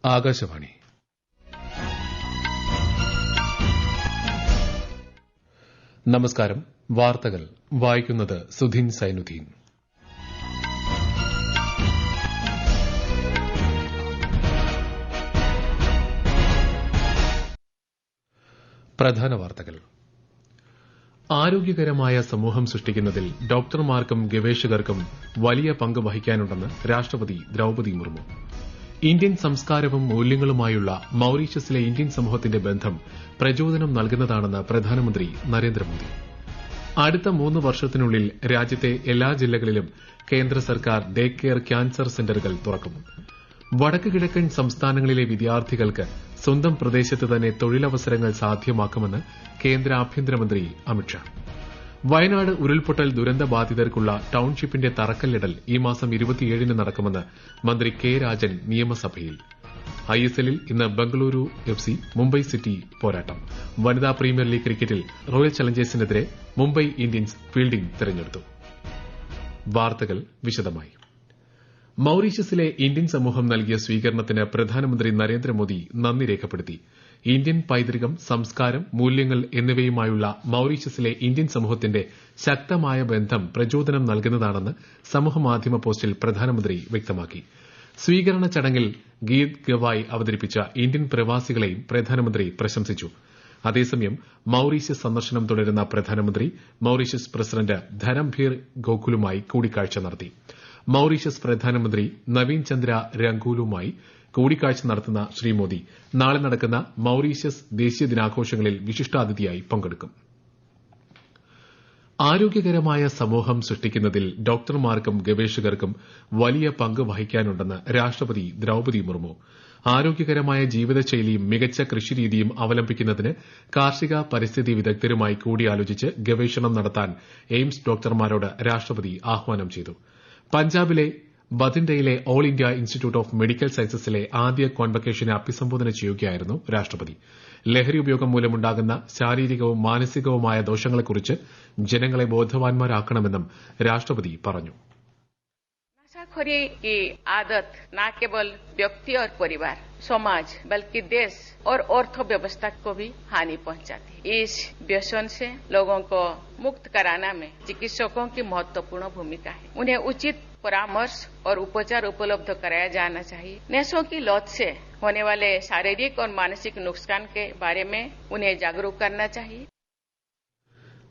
ആകാശവാണി. നമസ്കാരം. വാർത്തകൾ വായിക്കുന്നത് സുധീൻ സൈനുദ്ദീൻ. പ്രധാന വാർത്തകൾ. ആരോഗ്യകരമായ സമൂഹം സൃഷ്ടിക്കുന്നതിൽ ഡോക്ടർമാർക്കും ഗവേഷകർക്കും വലിയ പങ്ക് വഹിക്കാനുണ്ടെന്ന് രാഷ്ട്രപതി ദ്രൌപദി മുർമു. ഇന്ത്യൻ സംസ്കാരവും മൂല്യങ്ങളുമായുള്ള മൌറീഷ്യസിലെ ഇന്ത്യൻ സമൂഹത്തിന്റെ ബന്ധം പ്രചോദനം നൽകുന്നതാണെന്ന് പ്രധാനമന്ത്രി നരേന്ദ്രമോദി. അടുത്ത 3 വർഷത്തിനുള്ളിൽ രാജ്യത്തെ എല്ലാ ജില്ലകളിലും കേന്ദ്ര സർക്കാർ ഡേ കെയർ ക്യാൻസർ സെന്ററുകൾ തുറക്കും. വടക്ക് കിഴക്കൻ സംസ്ഥാനങ്ങളിലെ വിദ്യാർത്ഥികൾക്ക് സ്വന്തം പ്രദേശത്ത് തന്നെ തൊഴിലവസരങ്ങൾ സാധ്യമാക്കുമെന്ന് കേന്ദ്ര ആഭ്യന്തരമന്ത്രി അമിത്ഷാ. വയനാട് ഉരുൾപൊട്ടൽ ദുരന്തബാധിതർക്കുള്ള ടൌൺഷിപ്പിന്റെ തറക്കല്ലിടൽ ഈ മാസം 27-ന് നടക്കുമെന്ന് മന്ത്രി കെ രാജൻ നിയമസഭയിൽ. ഐഎസ്എല്ലിൽ ഇന്ന് ബംഗളൂരു എഫ്സി മുംബൈ സിറ്റി പോരാട്ടം. വനിതാ പ്രീമിയർ ലീഗ് ക്രിക്കറ്റിൽ റോയൽ ചലഞ്ചേഴ്സിനെതിരെ മുംബൈ ഇന്ത്യൻസ് ഫീൽഡിംഗ് തെരഞ്ഞെടുത്തു. വാർത്തകൾ വിശദമായി. മൌറീഷ്യസിലെ ഇന്ത്യൻ സമൂഹം നൽകിയ സ്വീകരണത്തിന് പ്രധാനമന്ത്രി നരേന്ദ്രമോദി നന്ദി രേഖപ്പെടുത്തി. ഇന്ത്യൻ പൈതൃകം, സംസ്കാരം, മൂല്യങ്ങൾ എന്നിവയുമായുള്ള മൌറീഷ്യസിലെ ഇന്ത്യൻ സമൂഹത്തിന്റെ ശക്തമായ ബന്ധം പ്രചോദനം നൽകുന്നതാണെന്ന് സമൂഹമാധ്യമ പോസ്റ്റിൽ പ്രധാനമന്ത്രി വ്യക്തമാക്കി. സ്വീകരണ ചടങ്ങിൽ ഗീത് ഗവായ് അവതരിപ്പിച്ച ഇന്ത്യൻ പ്രവാസികളെയും പ്രധാനമന്ത്രി പ്രശംസിച്ചു. അതേസമയം മൌറീഷ്യസ് സന്ദർശനം തുടരുന്ന പ്രധാനമന്ത്രി മൌറീഷ്യസ് പ്രസിഡന്റ് ധരംഭീർ ഗോകുലുമായി കൂടിക്കാഴ്ച നടത്തി. മൌറീഷ്യസ് പ്രധാനമന്ത്രി നവീൻ ചന്ദ്ര രംഗൂലുമായി കൂടിക്കാഴ്ച നടത്തുന്ന ശ്രീ മോദി നാളെ നടക്കുന്ന മൌറീഷ്യസ് ദേശീയ ദിനാഘോഷങ്ങളിൽ വിശിഷ്ടാതിഥിയായി പങ്കെടുക്കും. ആരോഗ്യകരമായ സമൂഹം സൃഷ്ടിക്കുന്നതിൽ ഡോക്ടർമാർക്കും ഗവേഷകർക്കും വലിയ പങ്ക് വഹിക്കാനുണ്ടെന്ന് രാഷ്ട്രപതി ദ്രൌപദി മുർമു. ആരോഗ്യകരമായ ജീവിതശൈലിയും മികച്ച കൃഷിരീതിയും അവലംബിക്കുന്നതിന് കാർഷിക പരിസ്ഥിതി വിദഗ്ധരുമായി കൂടിയാലോചിച്ച് ഗവേഷണം നടത്താൻ എയിംസ് ഡോക്ടർമാരോട് രാഷ്ട്രപതി ആഹ്വാനം ചെയ്തു. പഞ്ചാബിലെ ബതിൻഡയിലെ All India Institute of Medical സയൻസസിലെ ആദ്യ കോൺവക്കേഷനെ അഭിസംബോധന ചെയ്യുകയായിരുന്നു രാഷ്ട്രപതി. ലഹരി ഉപയോഗം മൂലമുണ്ടാകുന്ന ശാരീരികവും മാനസികവുമായ ദോഷങ്ങളെക്കുറിച്ച് ജനങ്ങളെ ബോധവാന്മാരാക്കണമെന്നും രാഷ്ട്രപതി പറഞ്ഞു. नशाखोरी की आदत न केवल व्यक्ति और परिवार, समाज बल्कि देश और अर्थव्यवस्था को भी हानि पहुंचाती है. इस व्यसन से लोगों को मुक्त कराने में चिकित्सकों की महत्वपूर्ण भूमिका है. उन्हें उचित परामर्श और उपचार उपलब्ध कराया जाना चाहिए. नशों की लत से होने वाले शारीरिक और मानसिक नुकसान के बारे में उन्हें जागरूक करना चाहिए.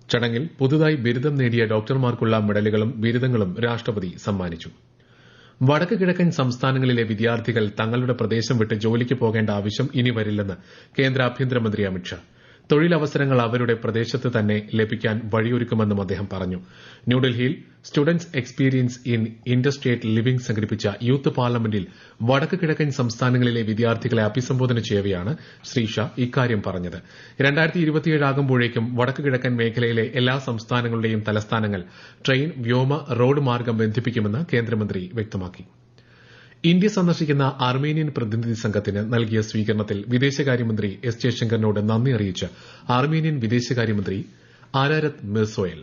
ചടങ്ങിൽ പുതുതായി ബിരുദം നേടിയ ഡോക്ടർമാർക്കുള്ള മെഡലുകളും ബിരുദങ്ങളും രാഷ്ട്രപതി സമ്മാനിച്ചു. വടക്ക് കിഴക്കൻ സംസ്ഥാനങ്ങളിലെ വിദ്യാർത്ഥികൾ തങ്ങളുടെ പ്രദേശം വിട്ട് ജോലിക്ക് പോകേണ്ട ആവശ്യം ഇനി വരില്ലെന്ന് കേന്ദ്ര ആഭ്യന്തരമന്ത്രി അമിത്ഷാ. തൊഴിലവസരങ്ങൾ അവരുടെ പ്രദേശത്ത് തന്നെ ലഭിക്കാൻ വഴിയൊരുക്കുമെന്നും അദ്ദേഹം പറഞ്ഞു. ന്യൂഡൽഹിയിൽ students experience in interstate living സംഘടിപ്പിച്ച യൂത്ത് പാർലമെന്റിൽ വടക്ക് കിഴക്കൻ സംസ്ഥാനങ്ങളിലെ വിദ്യാർത്ഥികളെ അഭിസംബോധന ചെയ്യവെയാണ് ശ്രീ ഷാ ഇക്കാര്യം പറഞ്ഞത്. 2027 ആകുമ്പോഴേക്കും വടക്ക് കിഴക്കൻ മേഖലയിലെ എല്ലാ സംസ്ഥാനങ്ങളുടെയും തലസ്ഥാനങ്ങൾ ട്രെയിൻ, വ്യോമ, റോഡ് മാർഗം ബന്ധിപ്പിക്കുമെന്ന് കേന്ദ്രമന്ത്രി വ്യക്തമാക്കി. ഇന്ത്യ സന്ദർശിക്കുന്ന അർമേനിയൻ പ്രതിനിധി സംഘത്തിന് നൽകിയ സ്വീകരണത്തിൽ വിദേശകാര്യമന്ത്രി എസ് ജയശങ്കറിനോട് നന്ദി അറിയിച്ച് അർമേനിയൻ വിദേശകാര്യമന്ത്രി ആരാരത് മിർസോയേൽ.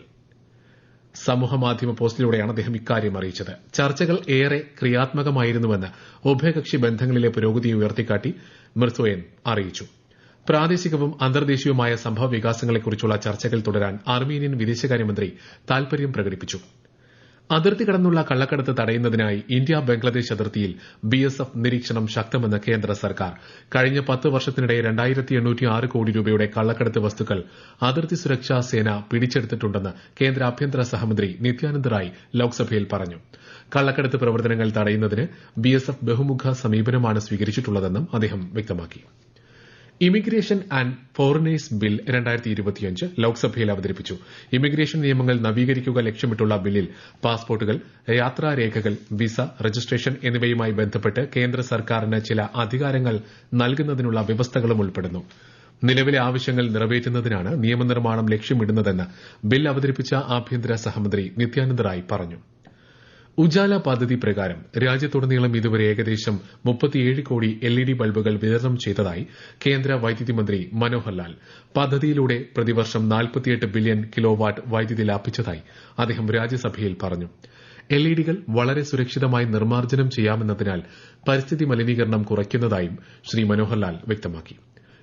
സമൂഹമാധ്യമ പോസ്റ്റിലൂടെയാണ് അദ്ദേഹം ഇക്കാര്യം അറിയിച്ചത്. ചർച്ചകൾ ഏറെ ക്രിയാത്മകമായിരുന്നുവെന്ന് ഉഭയകക്ഷി ബന്ധങ്ങളിലെ പുരോഗതിയെ ഉയർത്തിക്കാട്ടി മിർസോയേൽ അറിയിച്ചു. പ്രാദേശികവും അന്തർദേശീയവുമായ സംഭവ വികാസങ്ങളെക്കുറിച്ചുള്ള ചർച്ചകൾ തുടരാൻ അർമേനിയൻ വിദേശകാര്യമന്ത്രി താൽപര്യം പ്രകടിപ്പിച്ചു. അതിർത്തി കടന്നുള്ള കള്ളക്കടത്ത് തടയുന്നതിനായി ഇന്ത്യ ബംഗ്ലാദേശ് അതിർത്തിയിൽ ബിഎസ്എഫ് നിരീക്ഷണം ശക്തമെന്ന് കേന്ദ്ര സർക്കാർ. കഴിഞ്ഞ 10 വർഷത്തിനിടെ 2806 കോടി രൂപയുടെ കള്ളക്കടത്ത് വസ്തുക്കൾ അതിർത്തി സുരക്ഷാ സേന പിടിച്ചെടുത്തിട്ടുണ്ടെന്ന് കേന്ദ്ര ആഭ്യന്തര സഹമന്ത്രി നിത്യാനന്ദ് റായ് ലോക്സഭയിൽ പറഞ്ഞു. കള്ളക്കടത്ത് പ്രവർത്തനങ്ങൾ തടയുന്നതിന് ബിഎസ്എഫ് ബഹുമുഖ സമീപനമാണ് സ്വീകരിച്ചിട്ടുള്ളതെന്നും അദ്ദേഹം വ്യക്തമാക്കി. ഇമിഗ്രേഷൻ ആന്റ് ഫോറിനേഴ്സ് ബിൽ 2025 ലോക്സഭയിൽ അവതരിപ്പിച്ചു. ഇമിഗ്രേഷൻ നിയമങ്ങൾ നവീകരിക്കുക ലക്ഷ്യമിട്ടുള്ള ബില്ലിൽ പാസ്പോർട്ടുകൾ, യാത്രാരേഖകൾ, വിസ, രജിസ്ട്രേഷൻ എന്നിവയുമായി ബന്ധപ്പെട്ട് കേന്ദ്ര സർക്കാരിന് ചില അധികാരങ്ങൾ നൽകുന്നതിനുള്ള വ്യവസ്ഥകളും ഉൾപ്പെടുന്നു. നിലവിലെ ആവശ്യങ്ങൾ നിറവേറ്റുന്നതിനാണ് നിയമനിർമ്മാണം ലക്ഷ്യമിടുന്നതെന്ന് ബിൽ അവതരിപ്പിച്ച ആഭ്യന്തര സഹമന്ത്രി നിത്യാനന്ദ് റായ് പറഞ്ഞു. ഉജാല പദ്ധതി പ്രകാരം രാജ്യത്തുടനീളം ഇതുവരെ ഏകദേശം 37 കോടി എൽഇഡി ബൾബുകൾ വിതരണം ചെയ്തതായി കേന്ദ്ര വൈദ്യുതി മന്ത്രി മനോഹർ ലാൽ. പദ്ധതിയിലൂടെ പ്രതിവർഷം 48 ബില്യൺ കിലോവാട്ട് വൈദ്യുതി ലാഭിച്ചതായി അദ്ദേഹം രാജ്യസഭയിൽ പറഞ്ഞു. എൽഇഡികൾ വളരെ സുരക്ഷിതമായി നിർമ്മാർജ്ജനം ചെയ്യാമെന്നതിനാൽ പരിസ്ഥിതി മലിനീകരണം കുറയ്ക്കുന്നതായും ശ്രീ മനോഹർലാൽ വ്യക്തമാക്കി.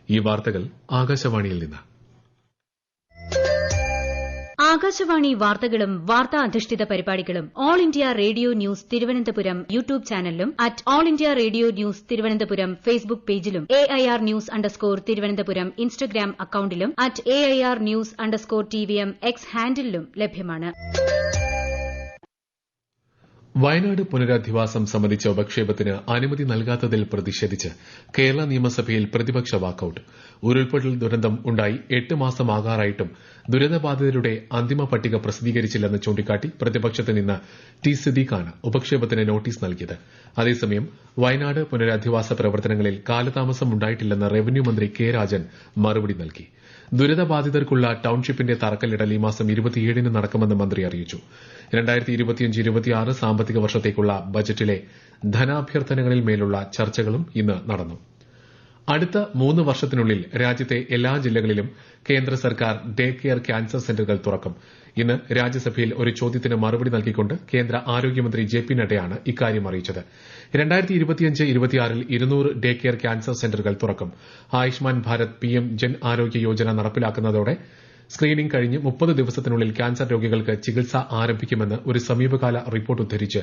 ഈ വാർത്തകൾ ആകാശവാണിയിൽ നിന്ന്. ആകാശവാണി വാർത്തകളും വാർത്താ അധിഷ്ഠിത പരിപാടികളും All India Radio News Thiruvananthapuram YouTube ചാനലിലും at All India Radio News Thiruvananthapuram Facebook പേജിലും AIR ന്യൂസ് _ ഇൻസ്റ്റഗ്രാം അക്കൌണ്ടിലും at AIR news _ TVM X ഹാൻഡിലും ലഭ്യമാണ്. വയനാട് പുനരധിവാസം സംബന്ധിച്ച ഉപക്ഷേപത്തിന് അനുമതി നൽകാത്തതിൽ പ്രതിഷേധിച്ച് കേരള നിയമസഭയിൽ പ്രതിപക്ഷ വാക്കൌട്ട്. ഉരുൾപൊട്ടൽ ദുരന്തം ഉണ്ടായി 8 മാസമാകാറായിട്ടും ദുരിതബാധിതരുടെ അന്തിമ പട്ടിക പ്രസിദ്ധീകരിച്ചില്ലെന്ന് ചൂണ്ടിക്കാട്ടി പ്രതിപക്ഷത്ത് നിന്ന് ടി സിദ്ദീഖാണ് ഉപക്ഷേപത്തിന് നോട്ടീസ് നൽകിയത്. അതേസമയം വയനാട് പുനരധിവാസ പ്രവർത്തനങ്ങളിൽ കാലതാമസം ഉണ്ടായിട്ടില്ലെന്ന് റവന്യൂ മന്ത്രി കെ രാജൻ മറുപടി നൽകി. ദുരിതബാധിതർക്കുള്ള ടൌൺഷിപ്പിന്റെ തറക്കല്ലിടൽ ഈ മാസം 27-ന് നടക്കുമെന്ന് മന്ത്രി അറിയിച്ചു. 2025-26 സാമ്പത്തിക വർഷത്തേക്കുള്ള ബജറ്റിലെ ധനാഭ്യർത്ഥനകളിൽ മേലുള്ള ചർച്ചകളും ഇന്ന് നടന്നു. അടുത്ത 3 വർഷത്തിനുള്ളിൽ രാജ്യത്തെ എല്ലാ ജില്ലകളിലും കേന്ദ്ര സർക്കാർ ഡേ കെയർ ക്യാൻസർ സെന്ററുകൾ തുറക്കും. ഇന്ന് രാജ്യസഭയിൽ ഒരു ചോദ്യത്തിന് മറുപടി നൽകിക്കൊണ്ട് കേന്ദ്ര ആരോഗ്യമന്ത്രി JP നഡ്ഡയാണ് ഇക്കാര്യം അറിയിച്ചത്. 2025-26-ൽ 200 ഡേ കെയർ ക്യാൻസർ സെന്ററുകൾ തുറക്കും. ആയുഷ്മാൻ ഭാരത് PM ജൻ ആരോഗ്യ യോജന നടപ്പിലാക്കുന്നതോടെ സ്ക്രീനിംഗ് കഴിഞ്ഞ് 30 ദിവസത്തിനുള്ളിൽ ക്യാൻസർ രോഗികൾക്ക് ചികിത്സ ആരംഭിക്കുമെന്ന് ഒരു സമീപകാല റിപ്പോർട്ട് ഉദ്ധരിച്ച്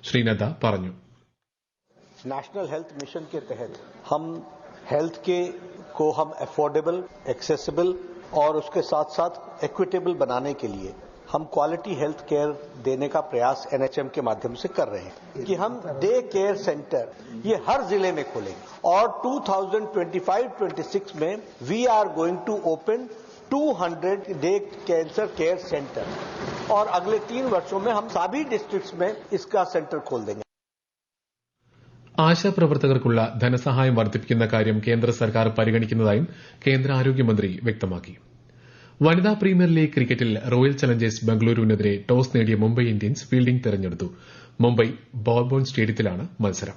ശ്രീ നദ്ദ പറഞ്ഞു. नेशनल हेल्थ मिशन के तहत हम हेल्थ के को हम अफोर्डेबल, एक्सेसिबल और उसके साथ साथ इक्विटेबल बनाने के लिए हम क्वालिटी हेल्थ केयर देने का प्रयास NHM के माध्यम से कर रहे हैं कि हम डे केयर सेंटर ये हर जिले में खोलेंगे और 2025-26 में we are going to open 200 day cancer care centre और अगले 3 वर्षों में हम सभी डिस्ट्रिक्ट्स में इसका सेंटर खोल देंगे. ആശാപ്രവർത്തകർക്കുള്ള ധനസഹായം വർദ്ധിപ്പിക്കുന്ന കാര്യം കേന്ദ്ര സർക്കാർ പരിഗണിക്കുന്നതായും കേന്ദ്ര ആരോഗ്യമന്ത്രി വ്യക്തമാക്കി. വനിതാ പ്രീമിയർ ലീഗ് ക്രിക്കറ്റിൽ റോയൽ ചലഞ്ചേഴ്സ് ബംഗളൂരുവിനെതിരെ ടോസ് നേടിയ മുംബൈ ഇന്ത്യൻസ് ഫീൽഡിംഗ് തെരഞ്ഞെടുത്തു. മുംബൈ ബോർബോൺ സ്റ്റേഡിയത്തിലാണ് മത്സരം.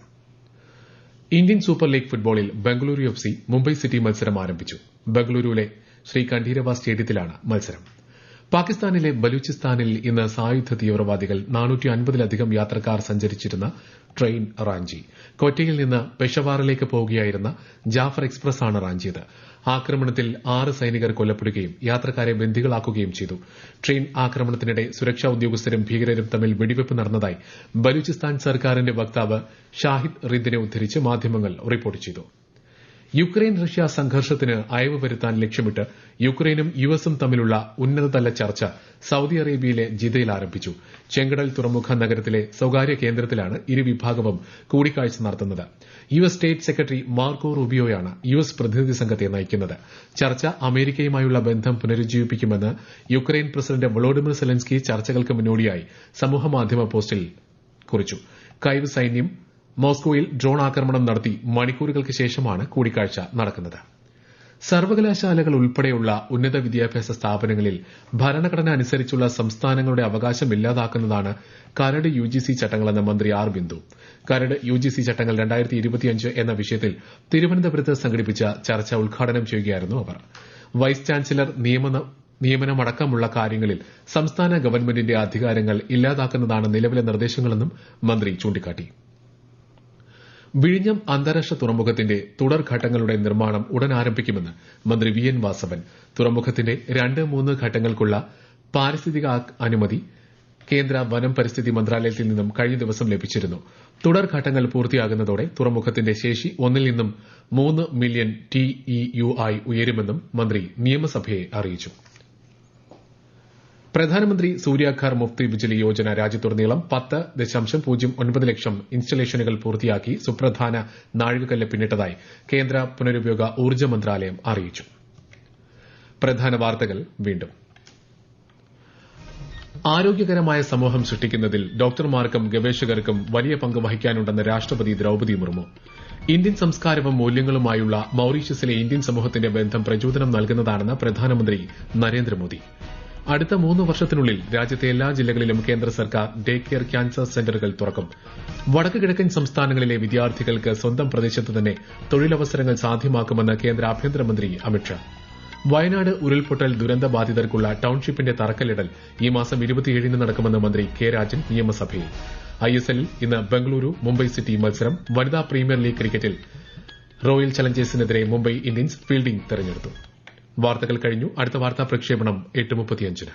ഇന്ത്യൻ സൂപ്പർ ലീഗ് ഫുട്ബോളിൽ ബംഗളൂരു FC മുംബൈ സിറ്റി മത്സരം ആരംഭിച്ചു. ബംഗളൂരുവിലെ ശ്രീ കണ്ഠീരവ സ്റ്റേഡിയത്തിലാണ് മത്സരം. പാകിസ്ഥാനിലെ ബലൂചിസ്ഥാനിൽ ഇന്ന് സായുധ തീവ്രവാദികൾ 450-ലധികം യാത്രക്കാർ സഞ്ചരിച്ചിരുന്ന ട്രെയിൻ റാഞ്ചി. കൊറ്റയിൽ നിന്ന് പെഷവാറിലേക്ക് പോവുകയായിരുന്ന ജാഫർ എക്സ്പ്രസ് ആണ് റാഞ്ചിയത്. ആക്രമണത്തിൽ 6 സൈനികർ കൊല്ലപ്പെടുകയും യാത്രക്കാരെ ബന്ദികളാക്കുകയും ചെയ്തു. ട്രെയിൻ ആക്രമണത്തിനിടെ സുരക്ഷാ ഉദ്യോഗസ്ഥരും ഭീകരരും തമ്മിൽ വെടിവെപ്പ് നടന്നതായി ബലൂചിസ്ഥാൻ സർക്കാരിന്റെ വക്താവ് ഷാഹിദ് റിദിനെ ഉദ്ധരിച്ച് മാധ്യമങ്ങൾ റിപ്പോർട്ട് ചെയ്തു. യുക്രൈൻ റഷ്യ സംഘർഷത്തിന് അയവ് വരുത്താൻ ലക്ഷ്യമിട്ട് യുക്രൈനും US തമ്മിലുള്ള ഉന്നതതല ചർച്ച സൌദി അറേബ്യയിലെ ജിദ്ദയിൽ ആരംഭിച്ചു. ചെങ്കടൽ തുറമുഖ നഗരത്തിലെ സ്വകാര്യ കേന്ദ്രത്തിലാണ് ഇരുവിഭാഗവും കൂടിക്കാഴ്ച നടത്തുന്നത്. US സ്റ്റേറ്റ് സെക്രട്ടറി മാർക്കോ റൂബിയോയാണ് US പ്രതിനിധി സംഘത്തെ നയിക്കുന്നത്. ചർച്ച അമേരിക്കയുമായുള്ള ബന്ധം പുനരുജ്ജീവിപ്പിക്കുമെന്ന് യുക്രൈൻ പ്രസിഡന്റ് വൊളോഡിമിർ സെലൻസ്കി ചർച്ചകൾക്ക് മുന്നോടിയായി സമൂഹമാധ്യമ പോസ്റ്റിൽ കുറിച്ചു. കൈവ് സൈന്യം മോസ്കോയിൽ ഡ്രോൺ ആക്രമണം നടത്തി മണിക്കൂറുകൾക്ക് ശേഷമാണ് കൂടിക്കാഴ്ച നടക്കുന്നത്. സർവകലാശാലകൾ ഉൾപ്പെടെയുള്ള ഉന്നത വിദ്യാഭ്യാസ സ്ഥാപനങ്ങളിൽ ഭരണഘടന അനുസരിച്ചുള്ള സംസ്ഥാനങ്ങളുടെ അവകാശം ഇല്ലാതാക്കുന്നതാണ് കരട് UGC ചട്ടങ്ങളെന്ന് മന്ത്രി R. ബിന്ദു. കരട് UGC ചട്ടങ്ങൾ 2025 എന്ന വിഷയത്തിൽ തിരുവനന്തപുരത്ത് സംഘടിപ്പിച്ച ചർച്ച ഉദ്ഘാടനം ചെയ്യുകയായിരുന്നു അവർ. വൈസ് ചാൻസലർ നിയമനമടക്കമുള്ള കാര്യങ്ങളിൽ സംസ്ഥാന ഗവൺമെന്റിന്റെ അധികാരങ്ങൾ ഇല്ലാതാക്കുന്നതാണ് നിലവിലെ നിർദ്ദേശങ്ങളെന്നും മന്ത്രി ചൂണ്ടിക്കാട്ടി. വിഴിഞ്ഞം അന്താരാഷ്ട്ര തുറമുഖത്തിന്റെ തുടർഘട്ടങ്ങളുടെ നിർമ്മാണം ഉടൻ ആരംഭിക്കുമെന്ന് മന്ത്രി VN വാസവൻ. തുറമുഖത്തിന്റെ 2-3 ഘട്ടങ്ങൾക്കുള്ള പാരിസ്ഥിതിക അനുമതി കേന്ദ്ര വനം പരിസ്ഥിതി മന്ത്രാലയത്തിൽ നിന്നും കഴിഞ്ഞ ദിവസം ലഭിച്ചിരുന്നു. തുടർഘട്ടങ്ങൾ പൂർത്തിയാകുന്നതോടെ തുറമുഖത്തിന്റെ ശേഷി 1 നിന്നും 3 മില്യൺ TEU ആയി ഉയരുമെന്നും മന്ത്രി നിയമസഭയെ അറിയിച്ചു. പ്രധാനമന്ത്രി സൂര്യാഘർ മുഫ്തി ബിജ്ലി യോജന രാജ്യത്തുടനീളം 10.09 ലക്ഷം ഇൻസ്റ്റലേഷനുകൾ പൂർത്തിയാക്കി സുപ്രധാന നാഴികക്കല്ല് പിന്നിട്ടതായി കേന്ദ്ര പുനരുപയോഗ ഊർജ്ജ മന്ത്രാലയം അറിയിച്ചു. പ്രധാന വാർത്തകൾ വീണ്ടും. ആരോഗ്യകരമായ സമൂഹം സൃഷ്ടിക്കുന്നതിൽ ഡോക്ടർമാർക്കും ഗവേഷകർക്കും വലിയ പങ്ക് വഹിക്കാനുണ്ടെന്ന് രാഷ്ട്രപതി ദ്രൌപദി മുർമു. ഇന്ത്യൻ സംസ്കാരവും മൂല്യങ്ങളുമായുള്ള മൌറീഷ്യസിലെ ഇന്ത്യൻ സമൂഹത്തിന്റെ ബന്ധം പ്രചോദനം നൽകുന്നതാണെന്ന് പ്രധാനമന്ത്രി നരേന്ദ്രമോദി. അടുത്ത 3 വർഷത്തിനുള്ളിൽ രാജ്യത്തെ എല്ലാ ജില്ലകളിലും കേന്ദ്ര സർക്കാർ ഡേ കെയർ ക്യാൻസർ സെന്ററുകൾ തുറക്കും. വടക്ക് കിഴക്കൻ സംസ്ഥാനങ്ങളിലെ വിദ്യാർത്ഥികൾക്ക് സ്വന്തം പ്രദേശത്ത് തന്നെ തൊഴിലവസരങ്ങൾ സാധ്യമാക്കുമെന്ന് കേന്ദ്ര ആഭ്യന്തരമന്ത്രി അമിത്ഷാ. വയനാട് ഉരുൾപൊട്ടൽ ദുരന്ത ബാധിതർക്കുള്ള ടൌൺഷിപ്പിന്റെ തറക്കല്ലിടൽ ഈ മാസം 27-ന് നടക്കുമെന്ന് മന്ത്രി കെ രാജൻ നിയമസഭയിൽ. ഐഎസ്എല്ലിൽ ഇന്ന് ബംഗളൂരു മുംബൈ സിറ്റി മത്സരം. വനിതാ പ്രീമിയർ ലീഗ് ക്രിക്കറ്റിൽ റോയൽ ചലഞ്ചേഴ്സിനെതിരെ മുംബൈ ഇന്ത്യൻസ് ഫീൽഡിംഗ് തെരഞ്ഞെടുത്തു. വാർത്തകൾ കഴിഞ്ഞു. അടുത്ത വാർത്താ പ്രക്ഷേപണം 8:35-ന്.